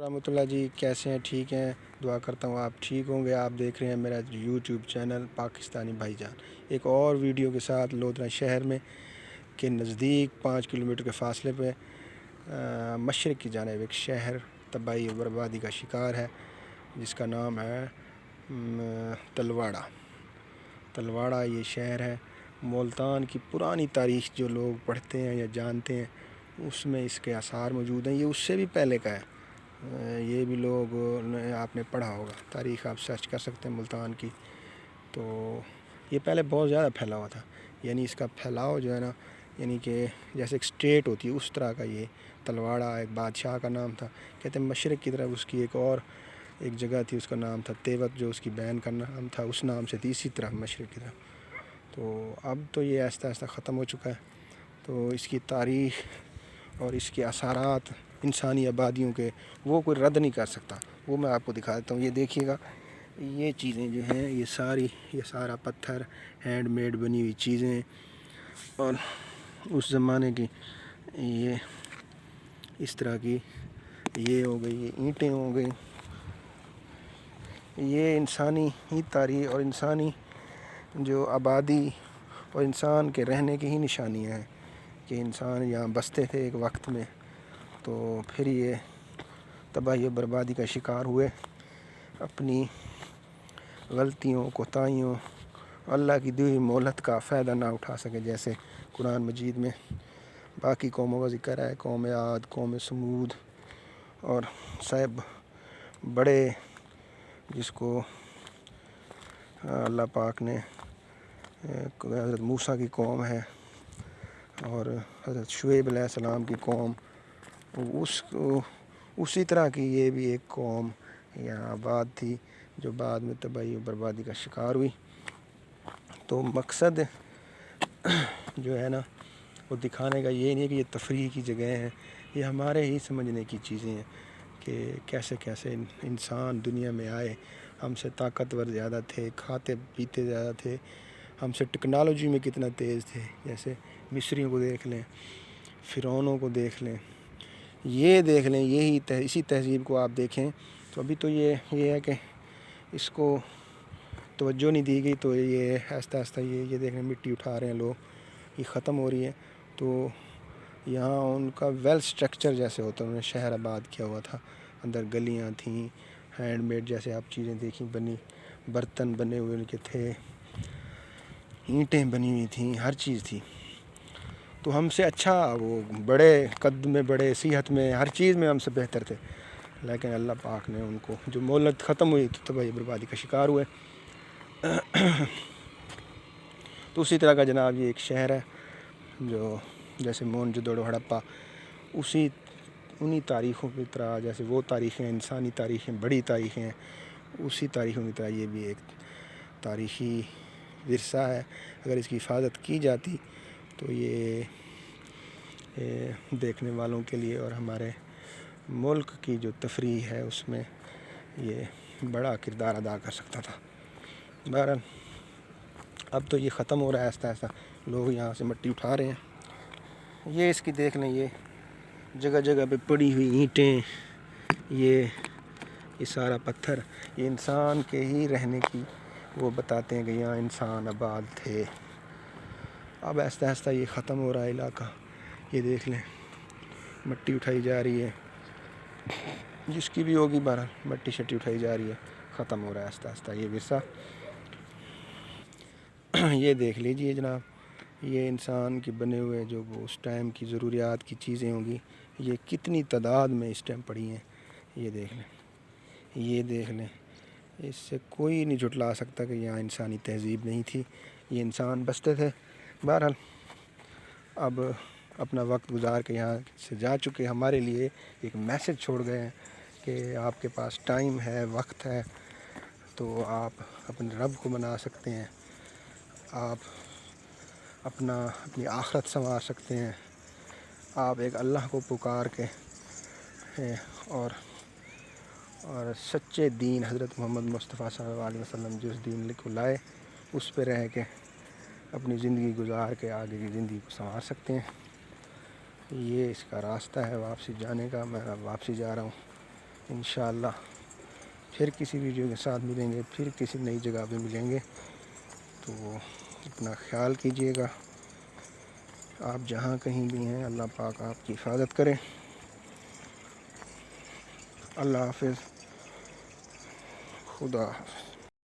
رحمۃ اللہ جی، کیسے ہیں؟ ٹھیک ہیں؟ دعا کرتا ہوں آپ ٹھیک ہوں گے۔ آپ دیکھ رہے ہیں میرا یوٹیوب چینل پاکستانی بھائی جان، ایک اور ویڈیو کے ساتھ لودھرا شہر میں کے نزدیک 5 کلومیٹر کے فاصلے پہ مشرق کی جانب ایک شہر تباہی و بربادی کا شکار ہے جس کا نام ہے تلواڑہ یہ شہر ہے۔ ملتان کی پرانی تاریخ جو لوگ پڑھتے ہیں یا جانتے ہیں اس میں اس کے آثار موجود ہیں۔ یہ اس سے بھی پہلے کا ہے، یہ بھی لوگ آپ نے پڑھا ہوگا، تاریخ آپ سرچ کر سکتے ہیں ملتان کی۔ تو یہ پہلے بہت زیادہ پھیلا ہوا تھا، یعنی اس کا پھیلاؤ جو ہے نا، یعنی کہ جیسے ایک اسٹیٹ ہوتی ہے اس طرح کا یہ تلواڑہ ایک بادشاہ کا نام تھا۔ کہتے ہیں مشرق کی طرف اس کی ایک جگہ تھی، اس کا نام تھا تیوت، جو اس کی بہن کا نام تھا، اس نام سے تھی اسی طرح مشرق کی طرف۔ تو اب تو یہ آہستہ آہستہ ختم ہو چکا ہے۔ تو اس کی تاریخ اور اس کے اثرات انسانی آبادیوں کے وہ کوئی رد نہیں کر سکتا، وہ میں آپ کو دکھا دیتا ہوں۔ یہ دیکھیے گا، یہ چیزیں جو ہیں یہ سارا پتھر ہینڈ میڈ بنی ہوئی چیزیں، اور اس زمانے کی یہ اس طرح کی یہ ہو گئی، یہ اینٹیں ہو گئی، یہ انسانی ہی تاریخ اور انسانی جو آبادی اور انسان کے رہنے کی ہی نشانیاں ہیں کہ انسان یہاں بستے تھے ایک وقت میں، تو پھر یہ تباہی و بربادی کا شکار ہوئے، اپنی غلطیوں کوتاہیوں اللہ کی دی ہوئی مہلت کا فائدہ نہ اٹھا سکے۔ جیسے قرآن مجید میں باقی قوموں کا ذکر ہے، قوم عاد، قوم سمود اور صاحب بڑے، جس کو اللہ پاک نے حضرت موسیٰ کی قوم ہے اور حضرت شعیب علیہ السلام کی قوم، اسی طرح کی یہ بھی ایک قوم یہاں آباد تھی جو بعد میں تباہی و بربادی کا شکار ہوئی۔ تو مقصد جو ہے نا وہ دکھانے کا یہ نہیں ہے کہ یہ تفریح کی جگہ ہیں، یہ ہمارے ہی سمجھنے کی چیزیں ہیں کہ کیسے کیسے انسان دنیا میں آئے، ہم سے طاقتور زیادہ تھے، کھاتے پیتے زیادہ تھے، ہم سے ٹیکنالوجی میں کتنا تیز تھے۔ جیسے مصریوں کو دیکھ لیں، فرعونوں کو دیکھ لیں، یہ دیکھ لیں، اسی تہذیب کو آپ دیکھیں تو ابھی تو یہ ہے کہ اس کو توجہ نہیں دی گئی، تو یہ آہستہ آہستہ یہ دیکھ لیں مٹی اٹھا رہے ہیں لوگ، یہ ختم ہو رہی ہے۔ تو یہاں ان کا ویل سٹرکچر جیسے ہوتا ہے، انہوں نے شہر آباد کیا ہوا تھا، اندر گلیاں تھیں، ہینڈ میڈ جیسے آپ چیزیں دیکھیں بنی، برتن بنے ہوئے ان کے تھے، اینٹیں بنی ہوئی تھیں، ہر چیز تھی۔ تو ہم سے اچھا، وہ بڑے قد میں، بڑے صحت میں، ہر چیز میں ہم سے بہتر تھے، لیکن اللہ پاک نے ان کو جو مہلت ختم ہوئی تو تباہی بربادی کا شکار ہوئے۔ تو اسی طرح کا جناب یہ ایک شہر ہے جو جیسے موہنجودڑو ہڑپہ، انہی تاریخوں کی طرح، جیسے وہ تاریخیں انسانی تاریخیں بڑی تاریخیں ہیں، اسی تاریخوں کی طرح یہ بھی ایک تاریخی ورثہ ہے۔ اگر اس کی حفاظت کی جاتی تو یہ دیکھنے والوں کے لیے اور ہمارے ملک کی جو تفریح ہے اس میں یہ بڑا کردار ادا کر سکتا تھا۔ بہرحال اب تو یہ ختم ہو رہا ہے آہستہ آہستہ، لوگ یہاں سے مٹی اٹھا رہے ہیں۔ یہ اس کی دیکھ لیں، یہ جگہ جگہ پہ پڑی ہوئی اینٹیں، یہ سارا پتھر، یہ انسان کے ہی رہنے کی وہ بتاتے ہیں کہ یہاں انسان آباد تھے۔ اب آہستہ آہستہ یہ ختم ہو رہا ہے علاقہ، یہ دیکھ لیں مٹی اٹھائی جا رہی ہے، جس کی بھی ہوگی، بہرحال مٹی شٹی اٹھائی جا رہی ہے، ختم ہو رہا ہے آہستہ آہستہ یہ ورثہ۔ یہ دیکھ لیجئے جناب، یہ انسان کے بنے ہوئے جو وہ اس ٹائم کی ضروریات کی چیزیں ہوں گی، یہ کتنی تعداد میں اس ٹائم پڑی ہیں، یہ دیکھ لیں، یہ دیکھ لیں، اس سے کوئی نہیں جھٹلا سکتا کہ یہاں انسانی تہذیب نہیں تھی، یہ انسان بستے تھے۔ بہرحال اب اپنا وقت گزار کے یہاں سے جا چکے، ہمارے لیے ایک میسج چھوڑ گئے ہیں کہ آپ کے پاس ٹائم ہے، وقت ہے، تو آپ اپنے رب کو منا سکتے ہیں، آپ اپنی آخرت سنوار سکتے ہیں، آپ ایک اللہ کو پکار کے اور سچے دین حضرت محمد مصطفیٰ صلی اللہ علیہ وسلم جس دین کو لائے اس پہ رہ کے اپنی زندگی گزار کے آگے کی زندگی کو سنوار سکتے ہیں۔ یہ اس کا راستہ ہے واپسی جانے کا، میں واپسی جا رہا ہوں۔ انشاءاللہ پھر کسی ویڈیو کے ساتھ ملیں گے، پھر کسی نئی جگہ پہ ملیں گے. تو اپنا خیال کیجیے گا. آپ جہاں کہیں بھی ہیں اللہ پاک آپ کی حفاظت کرے. اللہ حافظ. خدا حافظ.